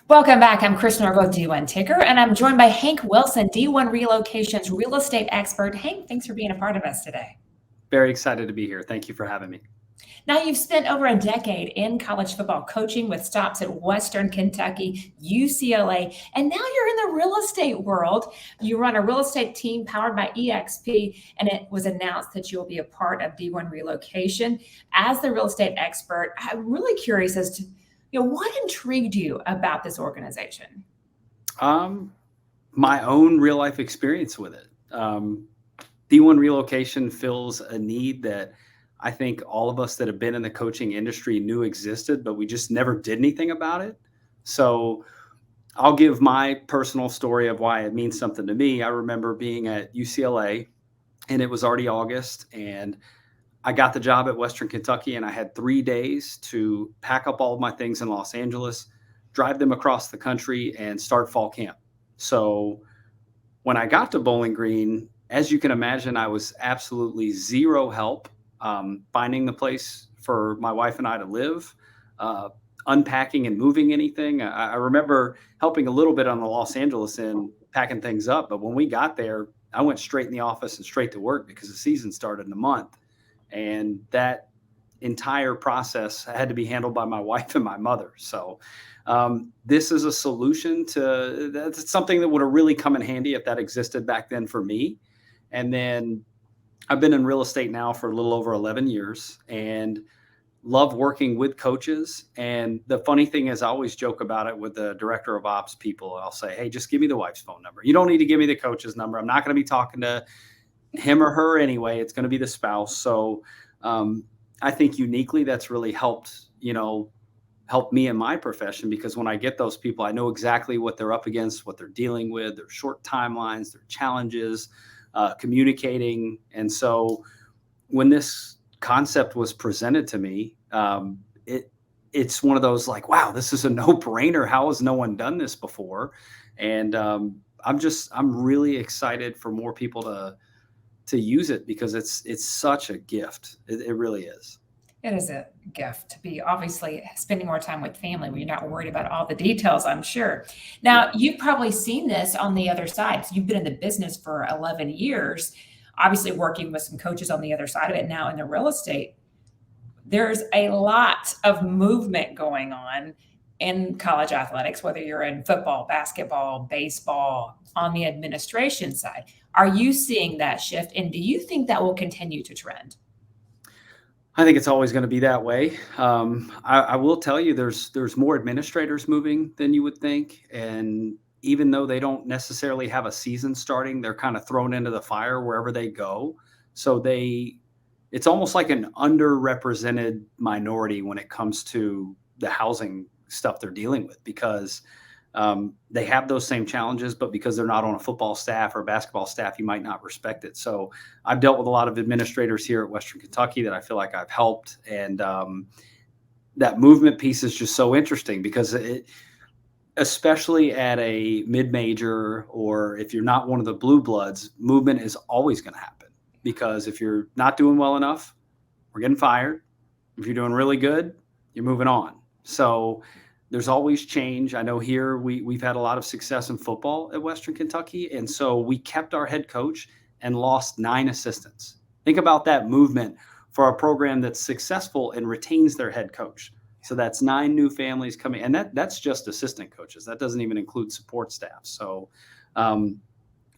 Welcome back. I'm Chris Norgo with D1 Ticker, and I'm joined by Hank Wilson, D1 Relocations real estate expert. Hank, thanks for being a part of us today. Very excited to be here. Thank you for having me. Now, you've spent over a decade in college football coaching with stops at Western Kentucky, UCLA, and now you're in the real estate world. You run a real estate team powered by EXP, and it was announced that you'll be a part of D1 Relocation. As the real estate expert, I'm really curious as to what intrigued you about this organization? My own real life experience with it. D1 Relocation fills a need that I think all of us that have been in the coaching industry knew existed, but we just never did anything about it. So I'll give my personal story of why it means something to me. I remember being at UCLA and it was already August, and I got the job at Western Kentucky, and I had 3 days to pack up all of my things in Los Angeles, drive them across the country, and start fall camp. So when I got to Bowling Green, as you can imagine, I was absolutely zero help finding the place for my wife and I to live, unpacking and moving anything. I remember helping a little bit on the Los Angeles end, packing things up. But when we got there, I went straight in the office and straight to work because the season started in a month. And that entire process had to be handled by my wife and my mother. So this is a solution to that's something that would have really come in handy if that existed back then for me. And then I've been in real estate now for a little over 11 years and love working with coaches. And the funny thing is, I always joke about it with the director of ops people. I'll say, hey, just give me the wife's phone number. You don't need to give me the coach's number. I'm not going to be talking to him or her anyway. It's going to be the spouse. So I think uniquely that's really helped me in my profession, because when I get those people, I know exactly what they're up against, what they're dealing with, their short timelines, their challenges, communicating. And so when this concept was presented to me, it's one of those like, wow, this is a no-brainer. How has no one done this before? And I'm really excited for more people to use it, because it's such a gift. It really is. It is a gift to be obviously spending more time with family when you're not worried about all the details, I'm sure. Now, you've probably seen this on the other side. So you've been in the business for 11 years, obviously working with some coaches on the other side of it now in the real estate. There's a lot of movement going on in college athletics, whether you're in football, basketball, baseball, on the administration side. Are you seeing that shift? And do you think that will continue to trend? I think it's always going to be that way. I will tell you, there's more administrators moving than you would think. And even though they don't necessarily have a season starting, they're kind of thrown into the fire wherever they go. So it's almost like an underrepresented minority when it comes to the housing stuff they're dealing with, because they have those same challenges, but because they're not on a football staff or a basketball staff, you might not respect it. So I've dealt with a lot of administrators here at Western Kentucky that I feel like I've helped. And that movement piece is just so interesting, because especially at a mid-major, or if you're not one of the blue bloods, movement is always going to happen, because if you're not doing well enough, we're getting fired. If you're doing really good, you're moving on. So there's always change. I know here we've had a lot of success in football at Western Kentucky. And so we kept our head coach and lost 9 assistants. Think about that movement for a program that's successful and retains their head coach. So that's 9 new families coming. And that's just assistant coaches. That doesn't even include support staff. So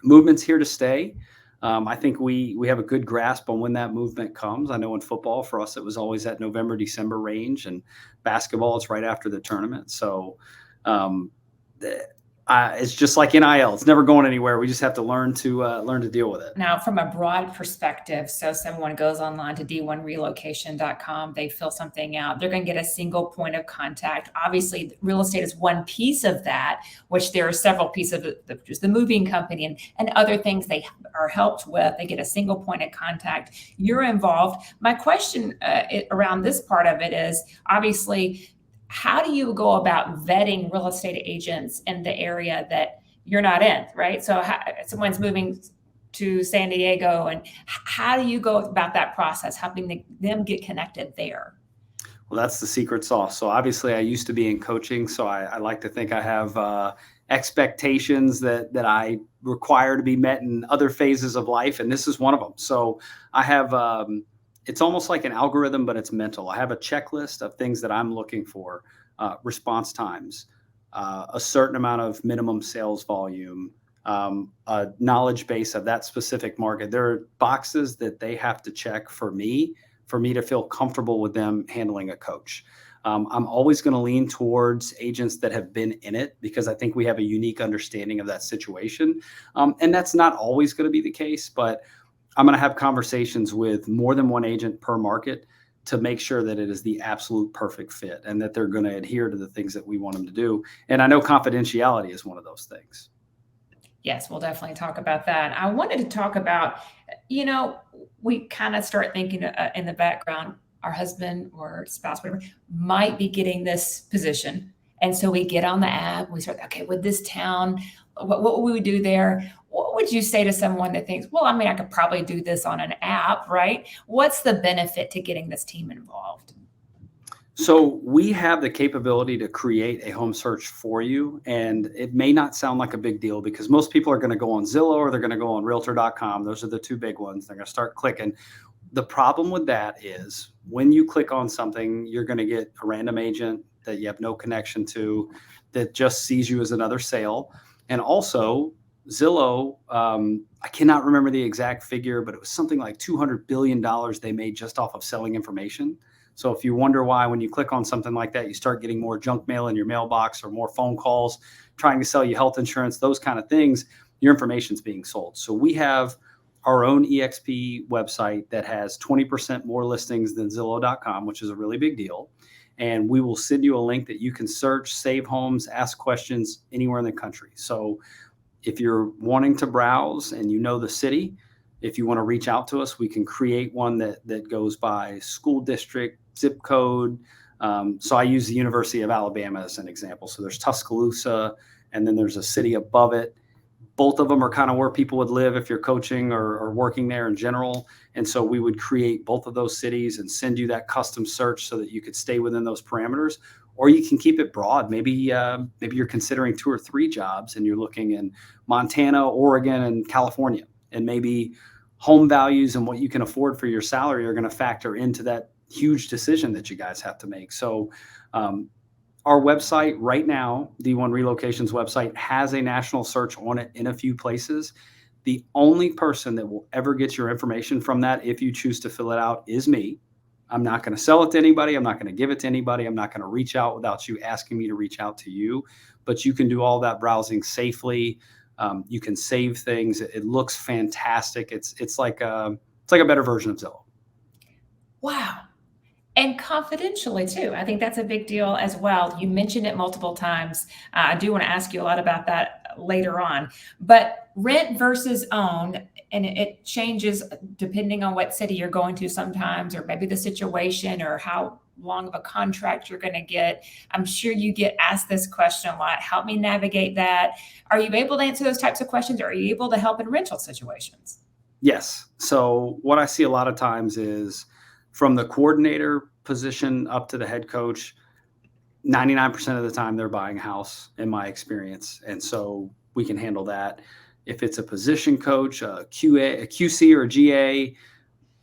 movement's here to stay. I think we have a good grasp on when that movement comes. I know in football, for us, it was always that November, December range, and basketball, it's right after the tournament. So it's just like NIL. It's never going anywhere. We just have to learn to deal with it. Now, from a broad perspective, so someone goes online to D1relocation.com, they fill something out, they're going to get a single point of contact. Obviously, real estate is one piece of that, which there are several pieces of it, just the moving company and other things they are helped with. They get a single point of contact. You're involved. My question around this part of it is, obviously, how do you go about vetting real estate agents in the area that you're not in, right? So someone's moving to San Diego, and how do you go about that process, helping them get connected there? Well, that's the secret sauce. So obviously, I used to be in coaching, so I like to think I have expectations that I require to be met in other phases of life, and this is one of them. So I have it's almost like an algorithm, but it's mental. I have a checklist of things that I'm looking for: response times, a certain amount of minimum sales volume. A knowledge base of that specific market. There are boxes that they have to check for me to feel comfortable with them handling a coach. I'm always going to lean towards agents that have been in it because I think we have a unique understanding of that situation. And that's not always going to be the case, but I'm going to have conversations with more than one agent per market to make sure that it is the absolute perfect fit and that they're going to adhere to the things that we want them to do. And I know confidentiality is one of those things. Yes, we'll definitely talk about that. I wanted to talk about, you know, we kind of start thinking in the background, our husband or spouse, whatever, might be getting this position. And so we get on the app, we start, okay, with this town, what would we do there? What would you say to someone that thinks, well, I mean, I could probably do this on an app, right? What's the benefit to getting this team involved? So we have the capability to create a home search for you, and it may not sound like a big deal because most people are going to go on Zillow or they're going to go on Realtor.com. Those are the two big ones. They're going to start clicking. The problem with that is when you click on something, you're going to get a random agent that you have no connection to that just sees you as another sale. And also, Zillow, I cannot remember the exact figure, but it was something like $200 billion they made just off of selling information. So if you wonder why, when you click on something like that, you start getting more junk mail in your mailbox or more phone calls trying to sell you health insurance, those kind of things, your information's being sold. So we have our own EXP website that has 20% more listings than Zillow.com, which is a really big deal. And we will send you a link that you can search, save homes, ask questions anywhere in the country. So if you're wanting to browse and you know the city, if you want to reach out to us, we can create one that goes by school district, zip code. So I use the University of Alabama as an example. So there's Tuscaloosa, and then there's a city above it. Both of them are kind of where people would live if you're coaching or working there in general. And so we would create both of those cities and send you that custom search so that you could stay within those parameters. Or you can keep it broad. Maybe you're considering 2 or 3 jobs and you're looking in Montana, Oregon, and California. And maybe home values and what you can afford for your salary are going to factor into that huge decision that you guys have to make. So our website right now, D1 Relocations website, has a national search on it in a few places. The only person that will ever get your information from that, if you choose to fill it out, is me. I'm not going to sell it to anybody. I'm not going to give it to anybody. I'm not going to reach out without you asking me to reach out to you. But you can do all that browsing safely. You can save things. It looks fantastic. It's like a better version of Zillow. Wow. And confidentially too. I think that's a big deal as well. You mentioned it multiple times. I do want to ask you a lot about that later on. But rent versus own, and it changes depending on what city you're going to sometimes, or maybe the situation or how long of a contract you're going to get. I'm sure you get asked this question a lot. Help me navigate that. Are you able to answer those types of questions? Or are you able to help in rental situations? Yes. So what I see a lot of times is from the coordinator position up to the head coach, 99% of the time they're buying a house in my experience. And so we can handle that. If it's a position coach, a QC or a GA,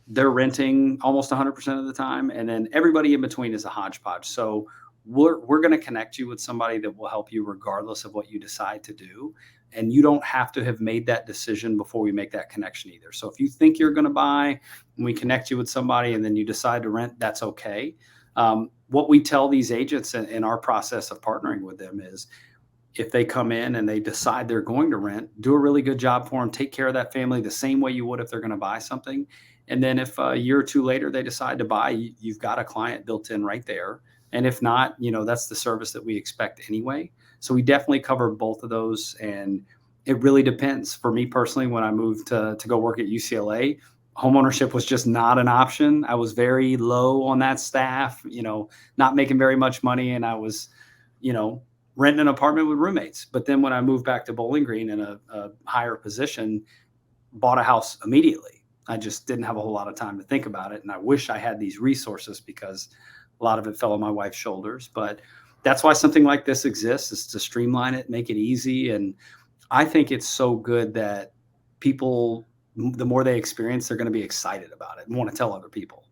they're renting almost 100% of the time. And then everybody in between is a hodgepodge. So we're going to connect you with somebody that will help you regardless of what you decide to do. And you don't have to have made that decision before we make that connection either. So if you think you're going to buy and we connect you with somebody and then you decide to rent, that's okay. What we tell these agents in our process of partnering with them is if they come in and they decide they're going to rent, do a really good job for them, take care of that family the same way you would if they're going to buy something. And then if a year or two later they decide to buy, you've got a client built in right there. And if not, that's the service that we expect anyway. So we definitely cover both of those. And it really depends. For me personally, when I moved to go work at UCLA, homeownership was just not an option. I was very low on that staff, not making very much money. And I was, renting an apartment with roommates. But then when I moved back to Bowling Green in a higher position, bought a house immediately. I just didn't have a whole lot of time to think about it. And I wish I had these resources because A lot of it fell on my wife's shoulders, but that's why something like this exists, is to streamline it, make it easy. And I think it's so good that people, the more they experience, they're going to be excited about it and want to tell other people.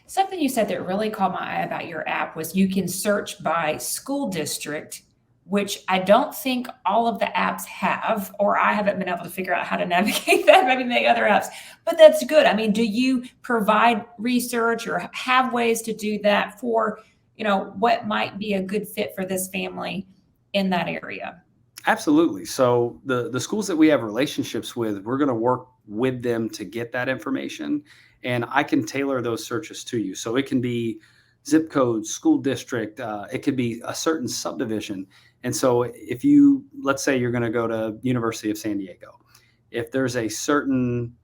Something you said that really caught my eye about your app was you can search by school district, which I don't think all of the apps have, or I haven't been able to figure out how to navigate that, maybe the other apps, but that's good. I mean, do you provide research or have ways to do that for, what might be a good fit for this family in that area? Absolutely. So the schools that we have relationships with, we're going to work with them to get that information, and I can tailor those searches to you. So it can be zip code, school district, it could be a certain subdivision. And so if you, let's say you're going to go to University of San Diego, if there's a certain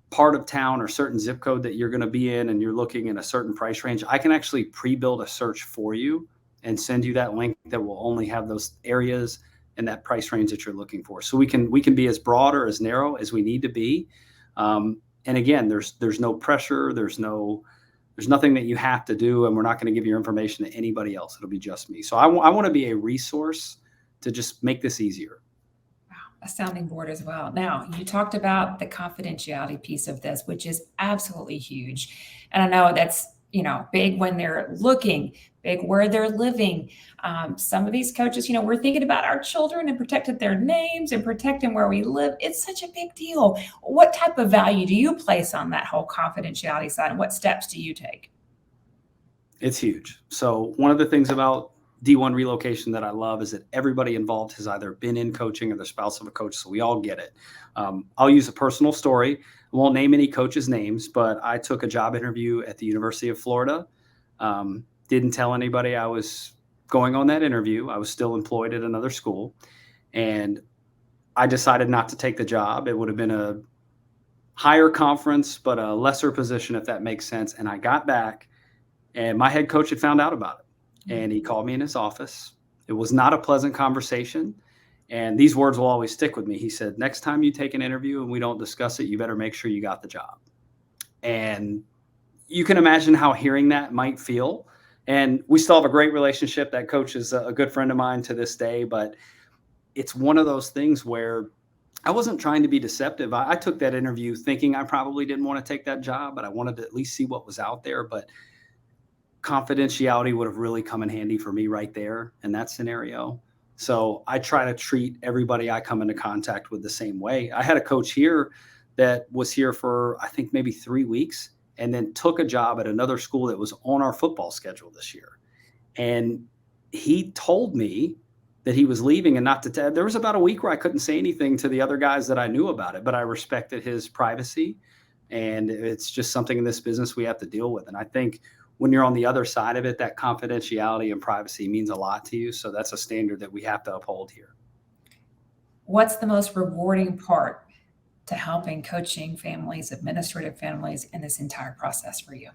part of town or certain zip code that you're going to be in and you're looking in a certain price range, I can actually pre-build a search for you and send you that link that will only have those areas and that price range that you're looking for. So we can be as broad or as narrow as we need to be. And again, there's no pressure. There's nothing that you have to do, and we're not going to give your information to anybody else. It'll be just me. So I want to be a resource to just make this easier. Wow, a sounding board as well. Now, you talked about the confidentiality piece of this, which is absolutely huge. And I know that's, big when they're looking, big where they're living. Some of these coaches, we're thinking about our children and protecting their names and protecting where we live. It's such a big deal. What type of value do you place on that whole confidentiality side, and what steps do you take? It's huge. So one of the things about D1 relocation that I love is that everybody involved has either been in coaching or the spouse of a coach, so we all get it. I'll use a personal story. I won't name any coaches' names, but I took a job interview at the University of Florida. Didn't tell anybody I was going on that interview. I was still employed at another school, and I decided not to take the job. It would have been a higher conference, but a lesser position, if that makes sense. And I got back, and my head coach had found out about it, and he called me in his office. It was not a pleasant conversation, and these words will always stick with me. He said, "Next time you take an interview and we don't discuss it, you better make sure you got the job." And you can imagine how hearing that might feel. And we still have a great relationship. That coach is a good friend of mine to this day, but it's one of those things where I wasn't trying to be deceptive. I took that interview thinking I probably didn't want to take that job, but I wanted to at least see what was out there. But confidentiality would have really come in handy for me right there in that scenario. So I try to treat everybody I come into contact with the same way. I had a coach here that was here for, I think, maybe 3 weeks, and then took a job at another school that was on our football schedule this year. And he told me that he was leaving and not to tell. There was about a week where I couldn't say anything to the other guys that I knew about it, but I respected his privacy. And it's just something in this business we have to deal with. And I think when you're on the other side of it, that confidentiality and privacy means a lot to you. So that's a standard that we have to uphold here. What's the most rewarding part to helping coaching families, administrative families in this entire process for you?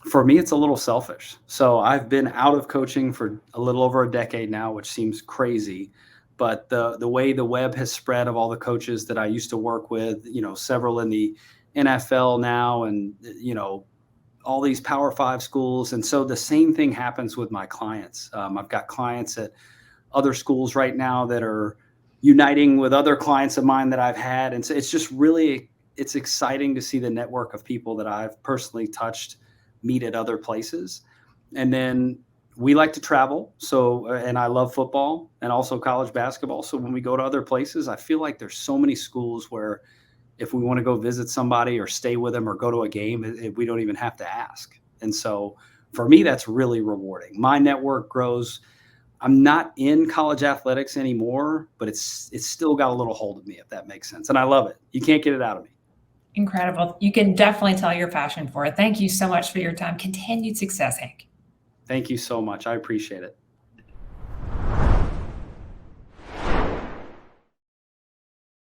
For me, it's a little selfish. So I've been out of coaching for a little over a decade now, which seems crazy. But the way the web has spread of all the coaches that I used to work with, several in the NFL now, and, all these Power 5 schools. And so the same thing happens with my clients. I've got clients at other schools right now that are uniting with other clients of mine that I've had. And so it's just really, it's exciting to see the network of people that I've personally touched meet at other places. And then we like to travel. So, and I love football and also college basketball. So when we go to other places, I feel like there's so many schools where if we want to go visit somebody or stay with them or go to a game, we don't even have to ask. And so for me, that's really rewarding. My network grows. I'm not in college athletics anymore, but it's still got a little hold of me, if that makes sense. And I love it. You can't get it out of me. Incredible. You can definitely tell your passion for it. Thank you so much for your time. Continued success, Hank. Thank you so much. I appreciate it.